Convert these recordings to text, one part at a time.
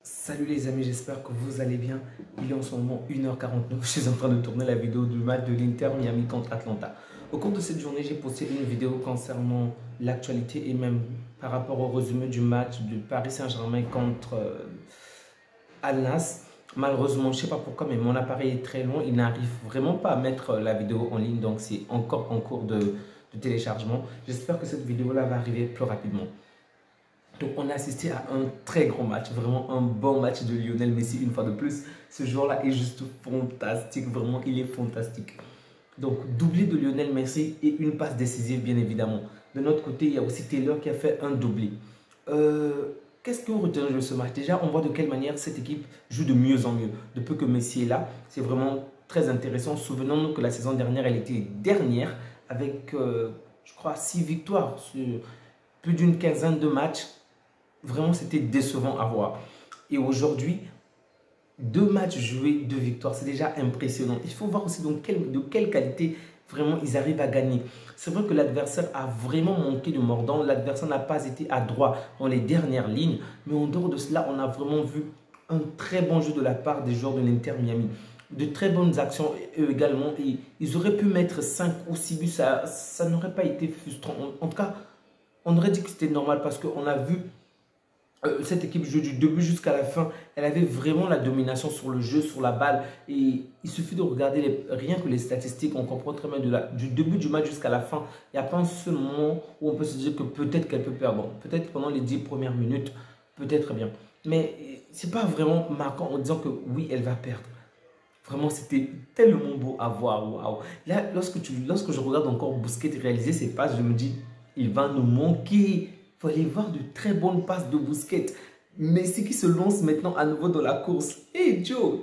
Salut les amis, j'espère que vous allez bien. Il est en ce moment 1h49, je suis en train de tourner la vidéo du match de l'Inter Miami contre Atlanta. Au cours de cette journée, j'ai posté une vidéo concernant l'actualité et même par rapport au résumé du match du Paris Saint-Germain contre Al Nassr. Malheureusement, je ne sais pas pourquoi, mais mon appareil est très long. Il n'arrive vraiment pas à mettre la vidéo en ligne, donc c'est encore en cours de téléchargement. J'espère que cette vidéo-là va arriver plus rapidement. Donc on a assisté à un très grand match, vraiment un bon match de Lionel Messi une fois de plus. Ce joueur-là est juste fantastique, vraiment il est fantastique. Donc doublé de Lionel Messi et une passe décisive bien évidemment. De notre côté, il y a aussi Taylor qui a fait un doublé. Qu'est-ce que vous retenez de ce match? Déjà, on voit de quelle manière cette équipe joue de mieux en mieux. Depuis que Messi est là, c'est vraiment très intéressant. Souvenons-nous que la saison dernière, elle était dernière avec, je crois, 6 victoires sur plus d'une quinzaine de matchs. Vraiment, c'était décevant à voir. Et aujourd'hui, 2 matchs joués, 2 victoires. C'est déjà impressionnant. Il faut voir aussi de quelle qualité vraiment ils arrivent à gagner. C'est vrai que l'adversaire a vraiment manqué de mordant. L'adversaire n'a pas été adroit dans les dernières lignes. Mais en dehors de cela, on a vraiment vu un très bon jeu de la part des joueurs de l'Inter Miami. De très bonnes actions eux également. Et ils auraient pu mettre 5 ou 6 buts. Ça n'aurait pas été frustrant. En tout cas, on aurait dit que c'était normal parce qu'on a vu cette équipe jouait du début jusqu'à la fin. Elle avait vraiment la domination sur le jeu, sur la balle. Et il suffit de regarder rien que les statistiques. On comprend très bien du début du match jusqu'à la fin. Il n'y a pas un seul moment où on peut se dire que peut-être qu'elle peut perdre. Bon, peut-être pendant les 10 premières minutes, peut-être bien. Mais ce n'est pas vraiment marquant en disant que oui, elle va perdre. Vraiment, c'était tellement beau à voir. Waouh. Là, lorsque je regarde encore Busquets réaliser ses passes, je me dis, il va nous manquer. Il faut aller voir de très bonnes passes de Busquets. Messi qui se lance maintenant à nouveau dans la course. Hey Joe,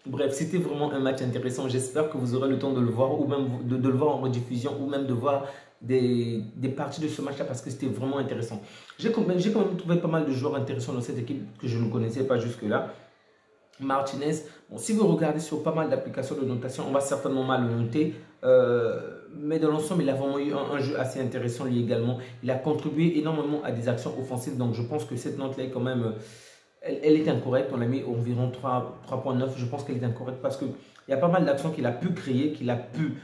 Bref, c'était vraiment un match intéressant. J'espère que vous aurez le temps de le voir ou même de le voir en rediffusion ou même de voir des parties de ce match-là parce que c'était vraiment intéressant. J'ai quand même trouvé pas mal de joueurs intéressants dans cette équipe que je ne connaissais pas jusque-là. Martinez, bon, si vous regardez sur pas mal d'applications de notation, on va certainement mal le noter. Mais dans l'ensemble, il a vraiment eu un jeu assez intéressant lui également. Il a contribué énormément à des actions offensives. Donc je pense que cette note-là est quand même, elle est incorrecte. On l'a mis environ 3.9. Je pense qu'elle est incorrecte parce qu'il y a pas mal d'actions qu'il a pu créer, qu'il a pu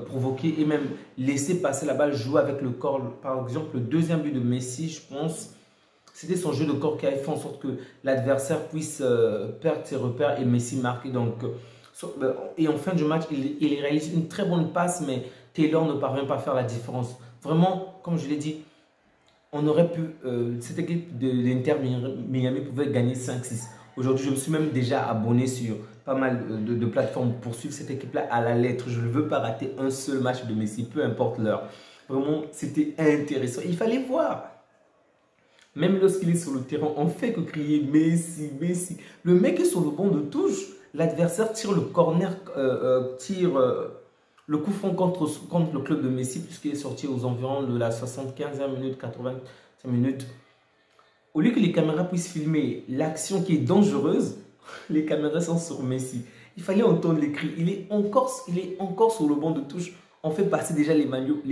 provoquer et même laisser passer la balle, jouer avec le corps. Par exemple, le deuxième but de Messi, je pense, c'était son jeu de corps qui a fait en sorte que l'adversaire puisse perdre ses repères et Messi marque. Donc, et en fin de match, il réalise une très bonne passe, mais Taylor ne parvient pas à faire la différence. Vraiment, comme je l'ai dit, on aurait pu, cette équipe de l'Inter Miami pouvait gagner 5-6. Aujourd'hui, je me suis même déjà abonné sur pas mal de plateformes pour suivre cette équipe-là à la lettre. Je ne veux pas rater un seul match de Messi, peu importe l'heure. Vraiment, c'était intéressant. Il fallait voir. Même lorsqu'il est sur le terrain, on fait que crier Messi, Messi. Le mec est sur le banc de touche. L'adversaire tire le corner, le coup franc contre le club de Messi, puisqu'il est sorti aux environs de la 75e minute, 85 minutes. Au lieu que les caméras puissent filmer l'action qui est dangereuse, les caméras sont sur Messi. Il fallait entendre les cris. Il est encore sur le banc de touche. On fait passer déjà les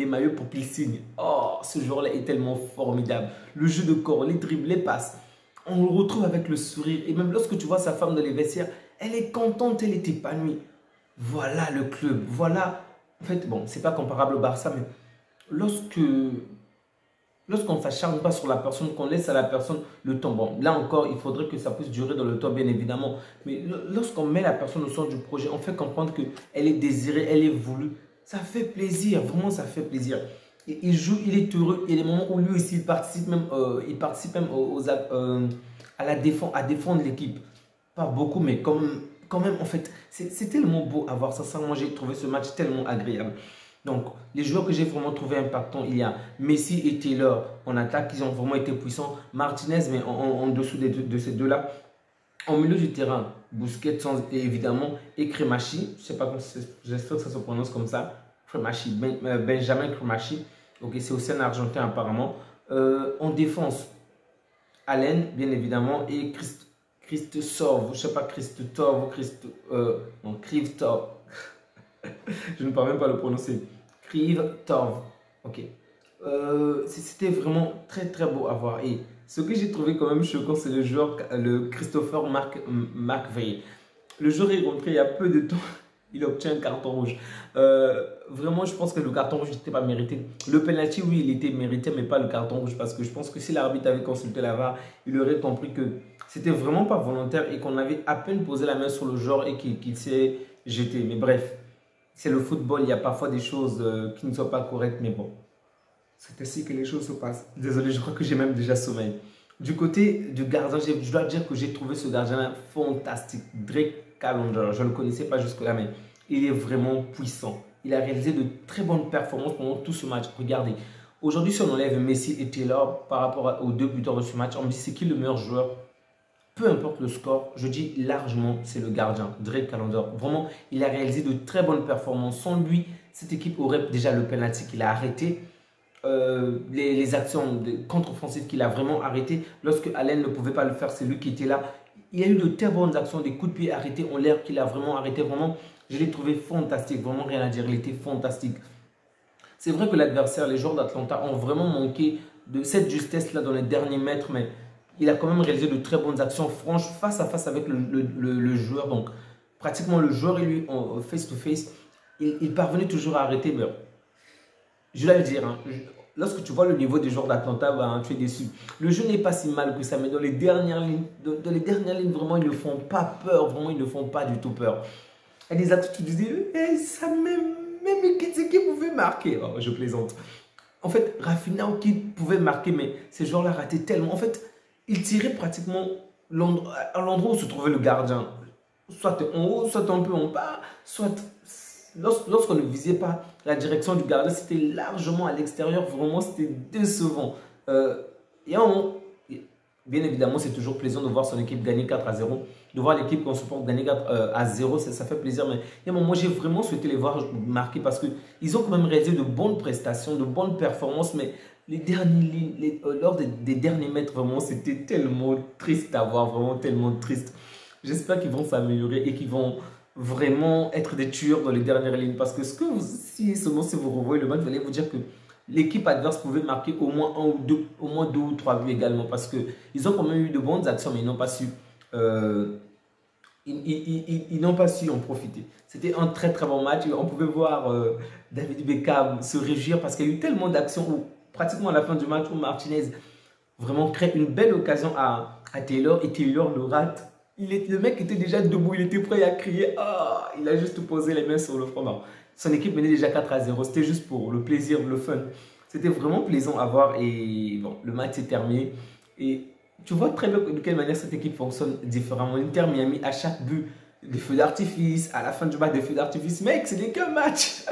maillots pour qu'il signe. Oh, ce joueur-là est tellement formidable. Le jeu de corps, les dribbles, les passes. On le retrouve avec le sourire. Et même lorsque tu vois sa femme dans les vestiaires, elle est contente, elle est épanouie. Voilà le club. Voilà. En fait, bon, c'est pas comparable au Barça, mais lorsqu'on ne s'acharne pas sur la personne, qu'on laisse à la personne le temps. Bon, là encore, il faudrait que ça puisse durer dans le temps, bien évidemment. Mais lorsqu'on met la personne au centre du projet, on fait comprendre qu'elle est désirée, elle est voulue. Ça fait plaisir, vraiment ça fait plaisir. Et il joue, il est heureux. Il y a des moments où lui aussi, il participe même à la défense, à défendre l'équipe. Pas beaucoup, mais quand même, en fait, c'est tellement beau à voir. Sincèrement, j'ai trouvé ce match tellement agréable. Donc, les joueurs que j'ai vraiment trouvé impactants, il y a Messi et Taylor en attaque, ils ont vraiment été puissants. Martinez, mais en dessous de ces deux-là. En milieu du terrain, Busquets évidemment et Kremachi, je ne sais pas comment j'espère que ça se prononce comme ça. Kremachi, Benjamin Kremachi, ok, c'est aussi un Argentin apparemment. En défense, Allen bien évidemment et Krivtsov, je ne sais pas Krivtsov, non Krivtsov, je ne parviens même pas à le prononcer. Krivtsov, ok. C'était vraiment très très beau à voir et Ce que j'ai trouvé quand même choquant, c'est le joueur, le Christopher McVeigh. Le joueur est rentré il y a peu de temps, il obtient un carton rouge. Vraiment, je pense que le carton rouge n'était pas mérité. Le penalty, oui, il était mérité, mais pas le carton rouge. Parce que je pense que si l'arbitre avait consulté la VAR, il aurait compris que c'était vraiment pas volontaire et qu'on avait à peine posé la main sur le joueur et qu'il s'est jeté. Mais bref, c'est le football, il y a parfois des choses qui ne sont pas correctes, mais bon. C'est ainsi que les choses se passent. Désolé, je crois que j'ai même déjà sommeil. Du côté du gardien, je dois dire que j'ai trouvé ce gardien fantastique. Drake Callender, je ne le connaissais pas jusque-là, mais il est vraiment puissant. Il a réalisé de très bonnes performances pendant tout ce match. Regardez, aujourd'hui, si on enlève Messi et Taylor par rapport aux deux buteurs de ce match, on me dit c'est qui le meilleur joueur? Peu importe le score, je dis largement, c'est le gardien, Drake Callender. Vraiment, il a réalisé de très bonnes performances. Sans lui, cette équipe aurait déjà le penalty qu'il a arrêté. Les actions contre-offensives qu'il a vraiment arrêtées. Lorsque Allen ne pouvait pas le faire, c'est lui qui était là. Il y a eu de très bonnes actions, des coups de pied arrêtés en l'air qu'il a vraiment arrêté. Vraiment, je l'ai trouvé fantastique. Vraiment, rien à dire. Il était fantastique. C'est vrai que l'adversaire, les joueurs d'Atlanta, ont vraiment manqué de cette justesse-là dans les derniers mètres. Mais il a quand même réalisé de très bonnes actions franches face à face avec le joueur. Donc, pratiquement le joueur et lui, en face-to-face, il parvenait toujours à arrêter. Mais je dois le dire, hein, lorsque tu vois le niveau des joueurs d'Atlanta, bah, tu es déçu. Le jeu n'est pas si mal que ça, mais dans les dernières lignes, vraiment, ils ne font pas peur. Vraiment, ils ne font pas du tout peur. Il y a des actes, tu disais, ça même qui pouvait marquer. Oh, je plaisante. En fait, Rafinha qui pouvait marquer, mais ces joueurs-là rataient tellement. En fait, ils tiraient pratiquement à l'endroit où se trouvait le gardien. Soit en haut, soit un peu en bas, soit... Lorsqu'on ne visait pas la direction du gardien, c'était largement à l'extérieur. Vraiment, c'était décevant. Et bien évidemment, c'est toujours plaisant de voir son équipe gagner 4-0. De voir l'équipe qu'on supporte gagner 4-0, ça fait plaisir. Mais il y a un moment, j'ai vraiment souhaité les voir marquer parce qu'ils ont quand même réalisé de bonnes prestations, de bonnes performances. Mais lors des derniers mètres, vraiment, c'était tellement triste à voir. Vraiment tellement triste. J'espère qu'ils vont s'améliorer et qu'ils vont vraiment être des tueurs dans les dernières lignes. Parce que si vous revoyez le match, vous allez vous dire que l'équipe adverse pouvait marquer au moins deux ou trois buts également. Parce qu'ils ont quand même eu de bonnes actions, mais ils n'ont pas su. Ils n'ont pas su en profiter. C'était un très très bon match. On pouvait voir David Beckham se réjouir parce qu'il y a eu tellement d'actions où, pratiquement à la fin du match, où Martinez vraiment crée une belle occasion à Taylor et Taylor le rate. Le mec était déjà debout, il était prêt à crier. Ah, il a juste posé les mains sur le front. Son équipe menait déjà 4-0. C'était juste pour le plaisir, le fun. C'était vraiment plaisant à voir. Et bon, le match s'est terminé. Et tu vois très bien de quelle manière cette équipe fonctionne différemment. Inter Miami, à chaque but, des feux d'artifice. À la fin du match, des feux d'artifice. Mec, ce n'est qu'un match.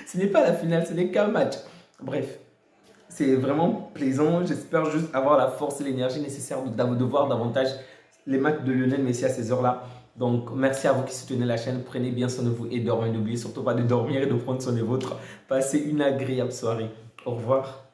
Ce n'est pas la finale, ce n'est qu'un match. Bref, c'est vraiment plaisant. J'espère juste avoir la force et l'énergie nécessaire de voir davantage les matchs de Lionel Messi à ces heures-là. Donc, merci à vous qui soutenez la chaîne. Prenez bien soin de vous et dormez. N'oubliez surtout pas de dormir et de prendre soin des vôtres. Passez une agréable soirée. Au revoir.